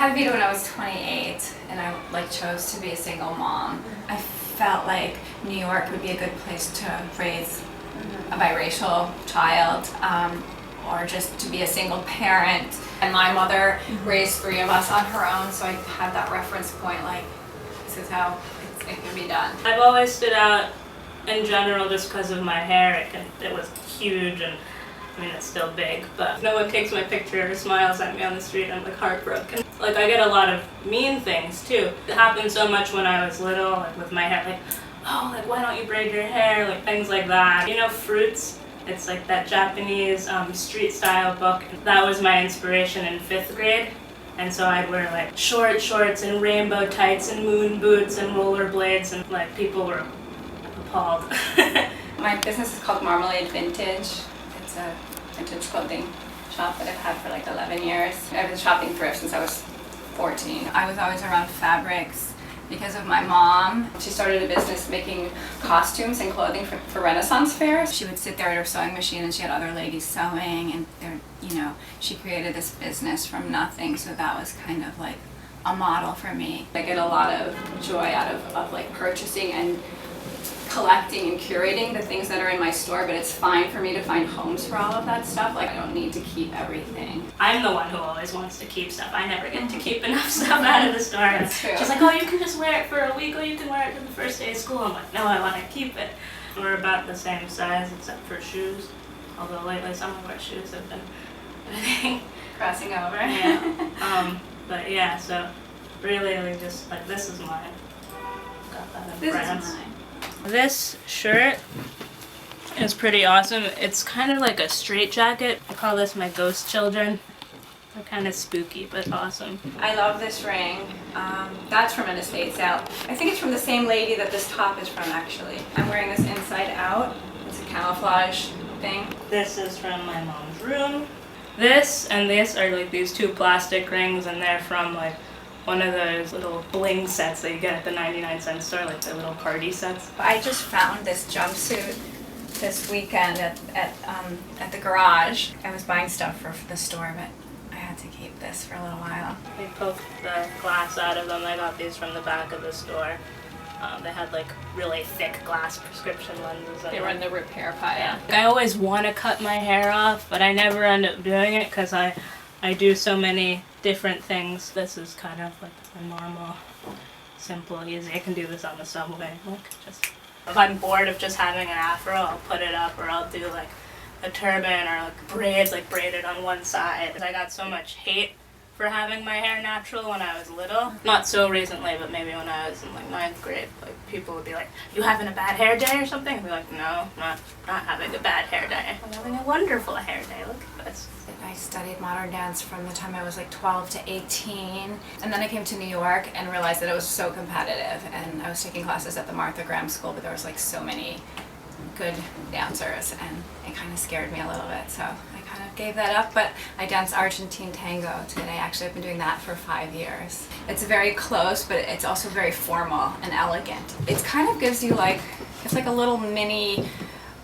had Vita when I was 28, and I chose to be a single mom. I felt like New York would be a good place to raise a biracial child, or just to be a single parent. And my mother raised 3 of us on her own, so I had that reference point, like, this is how it can be done. I've always stood out in general just because of my hair. It was huge, and I mean, it's still big, but if no one takes my picture or smiles at me on the street, I'm like heartbroken. Like, I get a lot of mean things too. It happened so much when I was little, like with my hair, like, oh, like, why don't you braid your hair, like things like that. You know, Fruits? It's like that Japanese street style book. That was my inspiration in 5th grade. And so I'd wear like short shorts and rainbow tights and moon boots and rollerblades, and like people were appalled. My business is called Marmalade Vintage. It's a vintage clothing shop that I've had for like 11 years. I've been shopping thrift since I was 14. I was always around fabrics because of my mom. She started a business making costumes and clothing for Renaissance fairs. She would sit there at her sewing machine and she had other ladies sewing, and she created this business from nothing, so that was kind of like a model for me. I get a lot of joy out of like purchasing and collecting and curating the things that are in my store, but it's fine for me to find homes for all of that stuff. Like, I don't need to keep everything. I'm the one who always wants to keep stuff. I never get to keep enough stuff out of the store. That's true. She's like, oh, you can just wear it for a week, or you can wear it to the first day of school. I'm like, no, I want to keep it. We're about the same size except for shoes, although lately some of our shoes have been, I think, Crossing over. Yeah. But yeah, so really we just, like, this is mine. Got that in France. This is mine. This shirt is pretty awesome. It's kind of like a straitjacket. I call this my ghost children. They're kind of spooky, but awesome. I love this ring. That's from an estate sale. I think it's from the same lady that this top is from, actually. I'm wearing this inside out. It's a camouflage thing. This is from my mom's room. This and this are like these 2 plastic rings, and they're from like one of those little bling sets that you get at the 99-cent store, like the little party sets. I just found this jumpsuit this weekend at the garage. I was buying stuff for the store, but I had to keep this for a little while. They poked the glass out of them. I got these from the back of the store. They had like really thick glass prescription lenses. They were in the repair pile. Yeah. I always want to cut my hair off, but I never end up doing it because I do so many different things. This is kind of like a normal, simple, easy. I can do this on the subway. Look, just if I'm bored of just having an afro, I'll put it up, or I'll do like a turban or like braids, like braided on one side. I got so much hate for having my hair natural when I was little. Not so recently, but maybe when I was in like 9th grade, like people would be like, "You having a bad hair day or something?" I'd be like, "No, not having a bad hair day. I'm having a wonderful hair day. Look at this." I studied modern dance from the time I was like 12 to 18, and then I came to New York and realized that it was so competitive, and I was taking classes at the Martha Graham School, but there was like so many good dancers, and it kind of scared me a little bit, so I kind of gave that up. But I dance Argentine tango today. Actually, I've been doing that for 5 years. It's very close, but it's also very formal and elegant. It kind of gives you like, it's like a little mini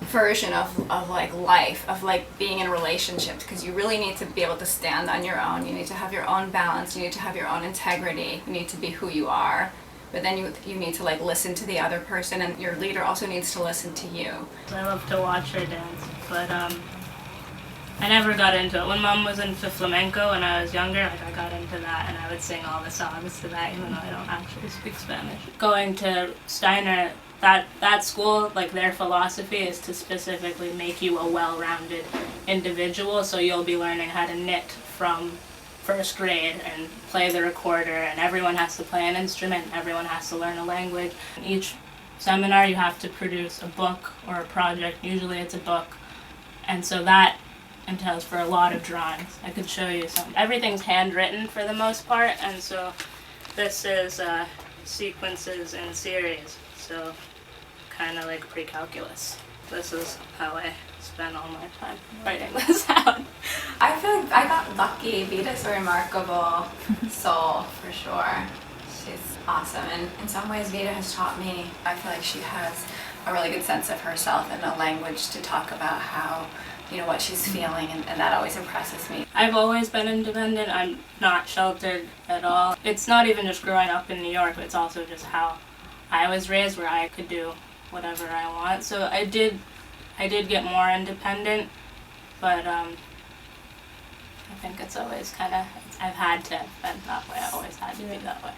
version of like life, of like being in relationships, because you really need to be able to stand on your own. You need to have your own balance. You need to have your own integrity. You need to be who you are. But then you need to like listen to the other person, and your leader also needs to listen to you. I love to watch her dance, but I never got into it. When Mom was into flamenco when I was younger, like I got into that, and I would sing all the songs to that, even though I don't actually speak Spanish. Going to Steiner, that school, like their philosophy is to specifically make you a well-rounded individual, so you'll be learning how to knit from first grade and play the recorder, and everyone has to play an instrument, and everyone has to learn a language. Each seminar you have to produce a book or a project. Usually it's a book, and so that entails for a lot of drawings. I could show you some. Everything's handwritten for the most part, and so this is sequences in series, so kind of like pre-calculus. This is how I spend all my time writing this out. I feel like I got lucky. Vita's a remarkable soul, for sure. She's awesome, and in some ways Vita has taught me. I feel like she has a really good sense of herself and a language to talk about how you know, what she's feeling, and that always impresses me. I've always been independent. I'm not sheltered at all. It's not even just growing up in New York, but it's also just how I was raised, where I could do whatever I want. So I did get more independent, but I think it's always kind of, I've had to have been that way. I always had to be that way.